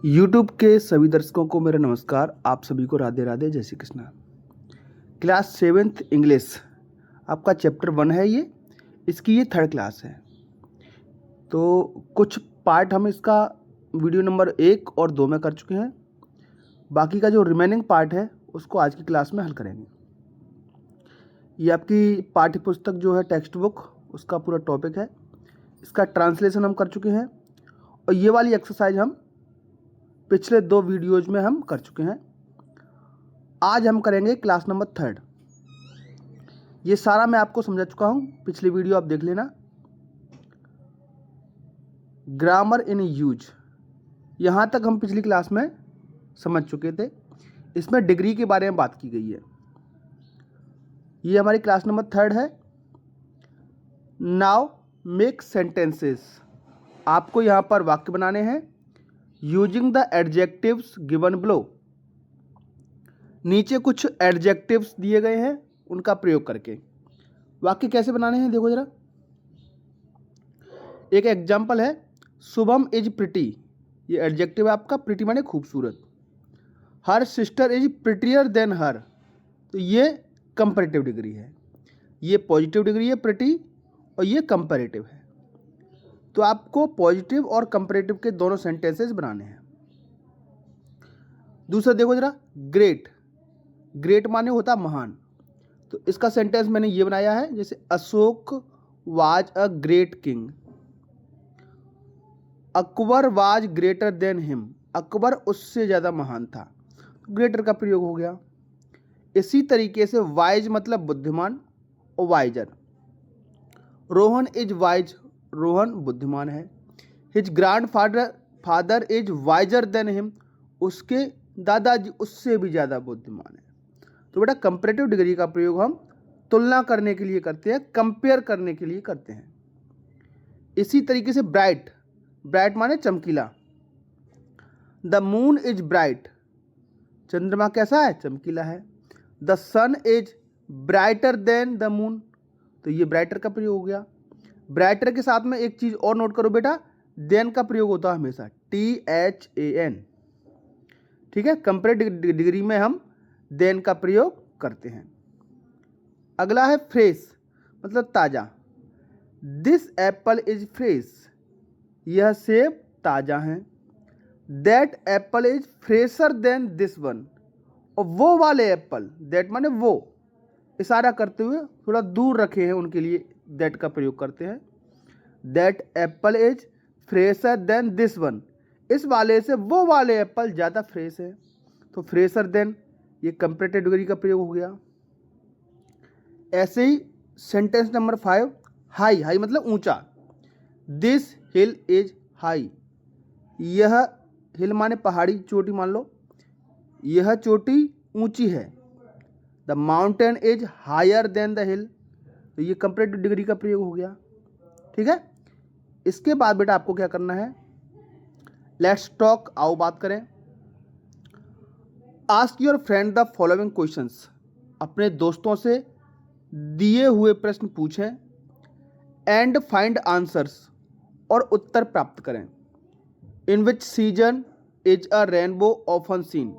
YouTube के सभी दर्शकों को मेरा नमस्कार। आप सभी को राधे राधे, जय Shri Krishna. Class 7th English आपका चैप्टर 1 है। इसकी ये 3rd क्लास है। तो कुछ पार्ट हम इसका वीडियो नंबर 1 और 2 में कर चुके हैं। बाकी का जो रिमेनिंग पार्ट है उसको आज की क्लास में हल करेंगे। ये आपकी पाठ्य पुस्तक जो है, टेक्स्ट बुक, उसका पूरा टॉपिक है। इसका ट्रांसलेशन हम कर चुके हैं और ये वाली एक्सरसाइज हम पिछले 2 वीडियोज में हम कर चुके हैं। आज हम करेंगे क्लास नंबर 3rd। ये सारा मैं आपको समझा चुका हूँ, पिछली वीडियो आप देख लेना। ग्रामर इन यूज, यहाँ तक हम पिछली क्लास में समझ चुके थे। इसमें डिग्री के बारे में बात की गई है। ये हमारी क्लास नंबर 3rd है। नाउ मेक सेंटेंसेस, आपको यहाँ पर वाक्य बनाने हैं using the adjectives given below. नीचे कुछ एडजेक्टिव्स दिए गए हैं, उनका प्रयोग करके वाक्य कैसे बनाने हैं देखो जरा। एक एग्जाम्पल है, शुभम इज प्रिटी। ये एडजेक्टिव है आपका, प्रिटी माने खूबसूरत। Her sister is prettier than her, तो ये कंपैरेटिव डिग्री है। ये पॉजिटिव डिग्री है प्रिटी, और ये कंपैरेटिव है। तो आपको पॉजिटिव और कंपैरेटिव के दोनों सेंटेंसेस बनाने हैं। दूसरा देखो जरा, ग्रेट। ग्रेट माने होता महान। तो इसका सेंटेंस मैंने ये बनाया है, जैसे Ashok was a great king, Akbar was greater than him. Akbar उससे ज़्यादा महान था, ग्रेटर का प्रयोग हो गया। इसी तरीके से वाइज मतलब बुद्धिमान और wiser. Rohan is wise, Rohan बुद्धिमान है। His grandfather is wiser than him, उसके दादाजी उससे भी ज़्यादा बुद्धिमान है। तो बेटा कंपैरेटिव डिग्री का प्रयोग हम तुलना करने के लिए करते हैं, कंपेयर करने के लिए करते हैं। इसी तरीके से ब्राइट, ब्राइट माने चमकीला। द मून इज ब्राइट, चंद्रमा कैसा है, चमकीला है। The sun is brighter than the moon, तो ये ब्राइटर का प्रयोग हो गया। ब्राइटर के साथ में एक चीज और नोट करो बेटा, देन का प्रयोग होता है हमेशा, THAN। ठीक है, कंपैरेटिव डिग्री में हम देन का प्रयोग करते हैं। अगला है फ्रेश, मतलब ताजा। दिस एप्पल इज फ्रेश, यह सेब ताजा है। That apple is fresher than this one, और वो वाले एप्पल, दैट माने वो, इशारा करते हुए थोड़ा दूर रखे हैं उनके लिए दैट का प्रयोग करते हैं। That apple is fresher than this one, इस वाले से वो वाले एप्पल ज़्यादा फ्रेश है। तो फ्रेशर देन, ये कंपैरेटिव डिग्री का प्रयोग हो गया। ऐसे ही सेंटेंस नंबर 5, हाई। हाई मतलब ऊंचा। दिस हिल इज हाई, यह हिल माने पहाड़ी, चोटी मान लो, यह चोटी ऊंची है। The mountain is higher than the hill, तो ये कंपैरेटिव डिग्री का प्रयोग हो गया। ठीक है, इसके बाद बेटा आपको क्या करना है, लेट्स टॉक, आओ बात करें। Ask your friend the following questions, अपने दोस्तों से दिए हुए प्रश्न पूछें। एंड फाइंड आंसर्स, और उत्तर प्राप्त करें। In which season is a rainbow often seen,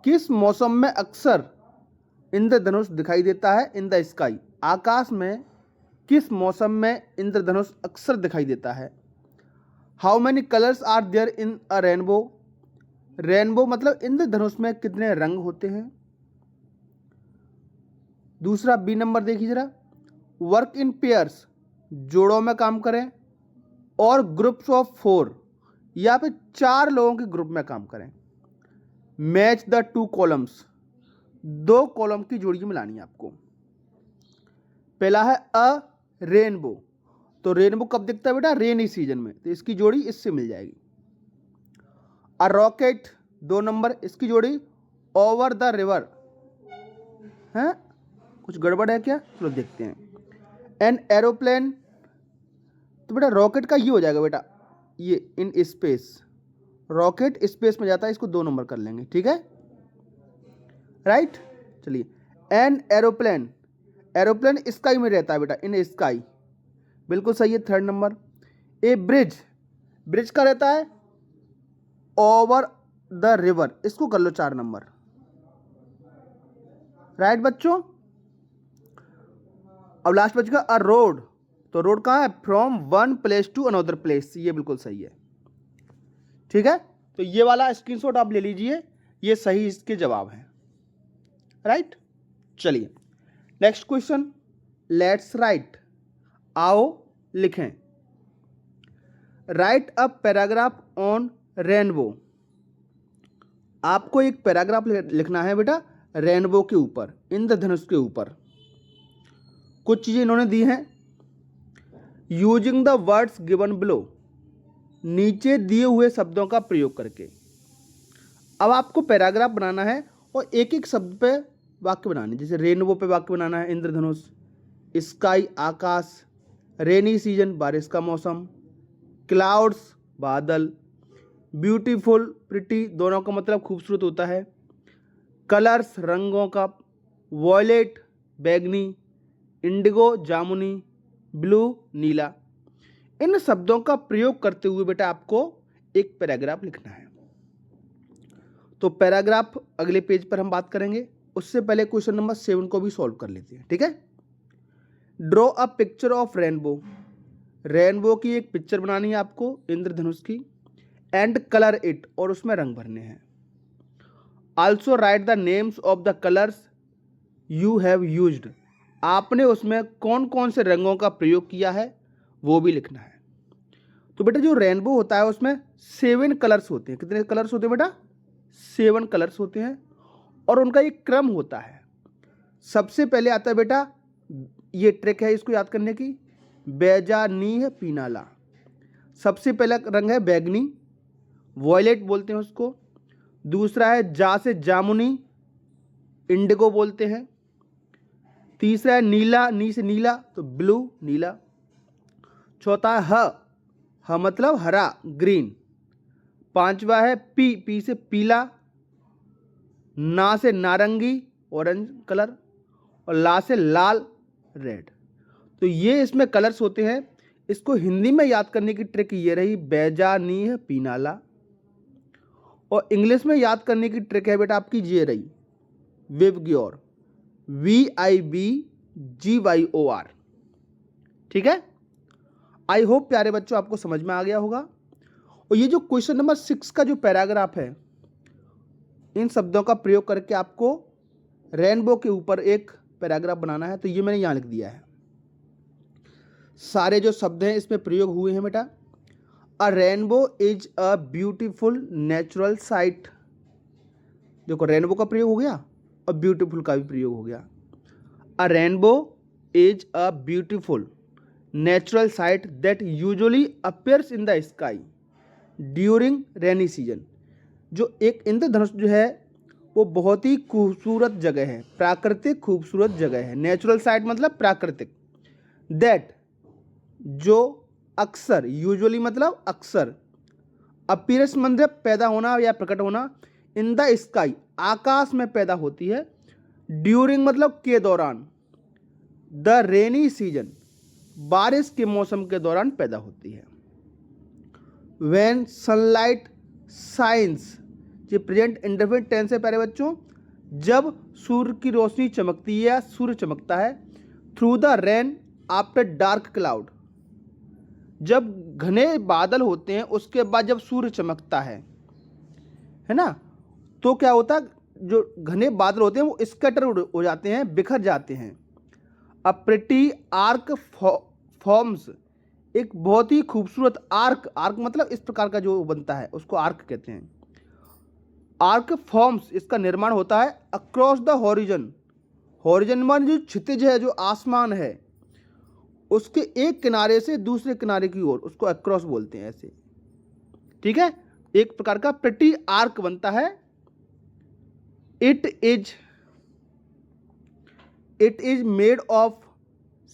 किस मौसम में अक्सर इंद्रधनुष दिखाई देता है। इन द स्काई, आकाश में किस मौसम में इंद्रधनुष अक्सर दिखाई देता है। How many colours are there in a rainbow, rainbow मतलब इंद्रधनुष में कितने रंग होते हैं। दूसरा बी नंबर देखिए जरा, वर्क इन पेयर्स, जोड़ों में काम करें, और ग्रुप्स ऑफ 4, या फिर 4 लोगों के ग्रुप में काम करें। मैच द 2 कॉलम्स, 2 कॉलम की जोड़ी मिलानी है आपको। पहला है अ रेनबो, तो रेनबो कब दिखता है बेटा, रेनी सीजन में, तो इसकी जोड़ी इससे मिल जाएगी। अ रॉकेट 2 नंबर, इसकी जोड़ी ओवर द रिवर है। कुछ गड़बड़ है क्या, चलो देखते हैं। एन एरोप्लेन, तो बेटा रॉकेट का ये हो जाएगा बेटा, ये इन स्पेस, रॉकेट स्पेस में जाता है, इसको 2 नंबर कर लेंगे। ठीक है, राइट। चलिए, एन एरोप्लेन, एरोप्लेन स्काई में रहता है बेटा, इन स्काई, बिल्कुल सही है। 3rd number. ए ब्रिज, ब्रिज का रहता है ओवर द रिवर, इसको कर लो 4 नंबर। राइट बच्चों। अब लास्ट बचेगा अ रोड, तो रोड कहाँ है, from one place to another place, ये बिल्कुल सही है। ठीक है, तो ये वाला स्क्रीनशॉट आप ले लीजिए, ये सही इसके जवाब है। राइट, चलिए नेक्स्ट क्वेश्चन, लेट्स राइट, आओ लिखें। Right a paragraph on rainbow, आपको एक पैराग्राफ लिखना है बेटा रेनबो के ऊपर, इंद्रधनुष के ऊपर। कुछ चीजें इन्होंने दी हैं, using the words given below, नीचे दिए हुए शब्दों का प्रयोग करके। अब आपको पैराग्राफ बनाना है और एक एक शब्द पे वाक्य बनाने, जैसे रेनबो पे वाक्य बनाना है इंद्रधनुष, स्काई आकाश, रेनी सीजन बारिश का मौसम, क्लाउड्स बादल, ब्यूटीफुल प्रिटी दोनों का मतलब खूबसूरत होता है, कलर्स रंगों का, वॉयलेट बैगनी, इंडिगो जामुनी, ब्लू नीला। इन शब्दों का प्रयोग करते हुए बेटा आपको एक पैराग्राफ लिखना है। तो पैराग्राफ अगले पेज पर हम बात करेंगे, उससे पहले क्वेश्चन नंबर 7 को भी सॉल्व कर लेते हैं। ठीक है, draw a picture of rainbow, rainbow की एक पिक्चर बनानी है आपको इंद्रधनुष की, एंड कलर इट, और उसमें रंग भरने हैं। Also right the names of the colours you have used, आपने उसमें कौन कौन से रंगों का प्रयोग किया है वो भी लिखना है। तो बेटा जो रेनबो होता है उसमें 7 कलर्स होते हैं। कितने कलर्स होते हैं बेटा, 7 कलर्स होते हैं, और उनका एक क्रम होता है। सबसे पहले आता है बेटा, ये ट्रिक है इसको याद करने की, बेजानीह पीनाला, सबसे पहला रंग है बैगनी, वॉयलेट बोलते हैं उसको। दूसरा है जा से जामुनी, इंडिगो बोलते हैं। तीसरा है नीला, नी से नीला तो ब्लू नीला। चौथा है ह मतलब हरा ग्रीन। पांचवा है पी, पी से पीला, ना से नारंगी ऑरेंज कलर, और ला से लाल रेड। तो ये इसमें कलर्स होते हैं। इसको हिंदी में याद करने की ट्रिक ये रही, बेजानीह पीनाला। और इंग्लिश में याद करने की ट्रिक है बेटा आपकी ये रही, विबग्योर, VIBGYOR। ठीक है, आई होप प्यारे बच्चों आपको समझ में आ गया होगा। और ये जो क्वेश्चन नंबर 6 का जो पैराग्राफ है, इन शब्दों का प्रयोग करके आपको रेनबो के ऊपर एक पैराग्राफ बनाना है। तो ये मैंने यहां लिख दिया है, सारे जो शब्द हैं इसमें प्रयोग हुए हैं बेटा। अ rainbow is a beautiful natural site, देखो रेनबो का प्रयोग हो गया और ब्यूटीफुल का भी प्रयोग हो गया। अ rainbow is a beautiful natural site that usually appears in the sky during rainy season. जो एक इंद्रधनुष जो है वो बहुत ही खूबसूरत जगह है, प्राकृतिक खूबसूरत जगह है। नेचुरल साइट मतलब प्राकृतिक, दैट जो अक्सर, यूजुअली मतलब अक्सर, अपीयर्स मतलब पैदा होना या प्रकट होना, इन द स्काई आकाश में पैदा होती है, ड्यूरिंग मतलब के दौरान, द रेनी सीजन बारिश के मौसम के दौरान पैदा होती है। व्हेन सनलाइट शाइन्स, ये प्रेजेंट इंडेफिनिट टेंस है प्यारे बच्चों, जब सूर्य की रोशनी चमकती है या सूर्य चमकता है, through the rain after dark cloud, जब घने बादल होते हैं उसके बाद जब सूर्य चमकता है ना, तो क्या होता है, जो घने बादल होते हैं वो स्कैटर हो जाते हैं, बिखर जाते हैं। अ प्रिटी आर्क फॉर्म्स, एक बहुत ही खूबसूरत आर्क, आर्क मतलब इस प्रकार का जो बनता है उसको आर्क कहते हैं। आर्क फॉर्म्स, इसका निर्माण होता है अक्रॉस द हॉरिजन, हॉरिजन मान जो क्षितिज है, जो आसमान है, उसके एक किनारे से दूसरे किनारे की ओर, उसको अक्रॉस बोलते हैं ऐसे। ठीक है, एक प्रकार का प्रिटी आर्क बनता है। It is made of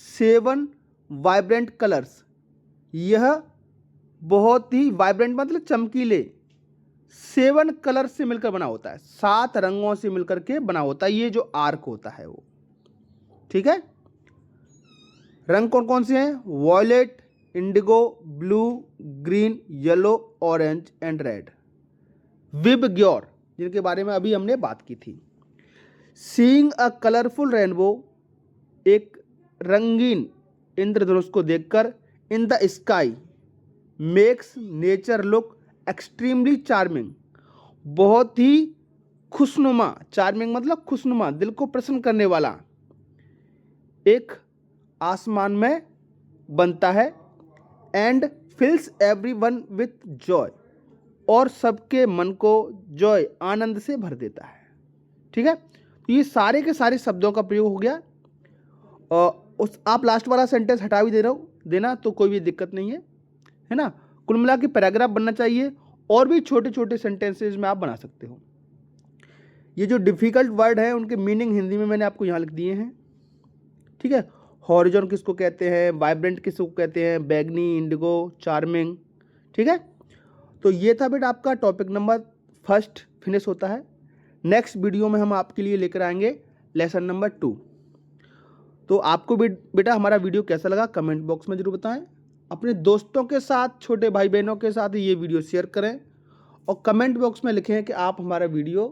7 vibrant colours, यह बहुत ही वाइब्रेंट मतलब चमकीले 7 कलर से मिलकर बना होता है, 7 रंगों से मिलकर के बना होता है ये जो आर्क होता है वो। ठीक है, रंग कौन कौन से हैं, violet, indigo, blue, green, yellow, orange and red. VIBGYOR, जिनके बारे में अभी हमने बात की थी। सीइंग अ कलरफुल रेनबो, एक रंगीन इंद्रधनुष को देखकर, in the sky makes nature look extremely charming, बहुत ही खुशनुमा, चार्मिंग मतलब खुशनुमा, दिल को प्रसन्न करने वाला एक आसमान में बनता है। एंड फिल्स एवरीवन विथ जॉय, और सबके मन को जॉय, आनंद से भर देता है। ठीक है, तो ये सारे के सारे शब्दों का प्रयोग हो गया। उस आप लास्ट वाला सेंटेंस हटा भी देना तो कोई भी दिक्कत नहीं है ना। कुल मिला के पैराग्राफ बनना चाहिए, और भी छोटे छोटे सेंटेंसेज में आप बना सकते हो। ये जो डिफिकल्ट वर्ड है उनके मीनिंग हिंदी में मैंने आपको यहाँ लिख दिए हैं। ठीक है, हॉरिजॉन किसको कहते हैं, वाइब्रेंट किसको कहते हैं, बैगनी, इंडिगो, चार्मिंग। ठीक है, तो ये था बेटा आपका टॉपिक नंबर 1 फिनिश होता है। नेक्स्ट वीडियो में हम आपके लिए लेकर आएंगे लेसन नंबर 2। तो आपको भी बेटा हमारा वीडियो कैसा लगा कमेंट बॉक्स में जरूर बताएं। अपने दोस्तों के साथ, छोटे भाई बहनों के साथ ये वीडियो शेयर करें, और कमेंट बॉक्स में लिखें कि आप हमारा वीडियो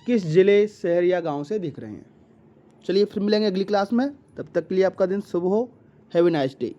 किस जिले, शहर या गांव से देख रहे हैं। चलिए फिर मिलेंगे अगली क्लास में, तब तक के लिए आपका दिन शुभ हो। Have a nice day.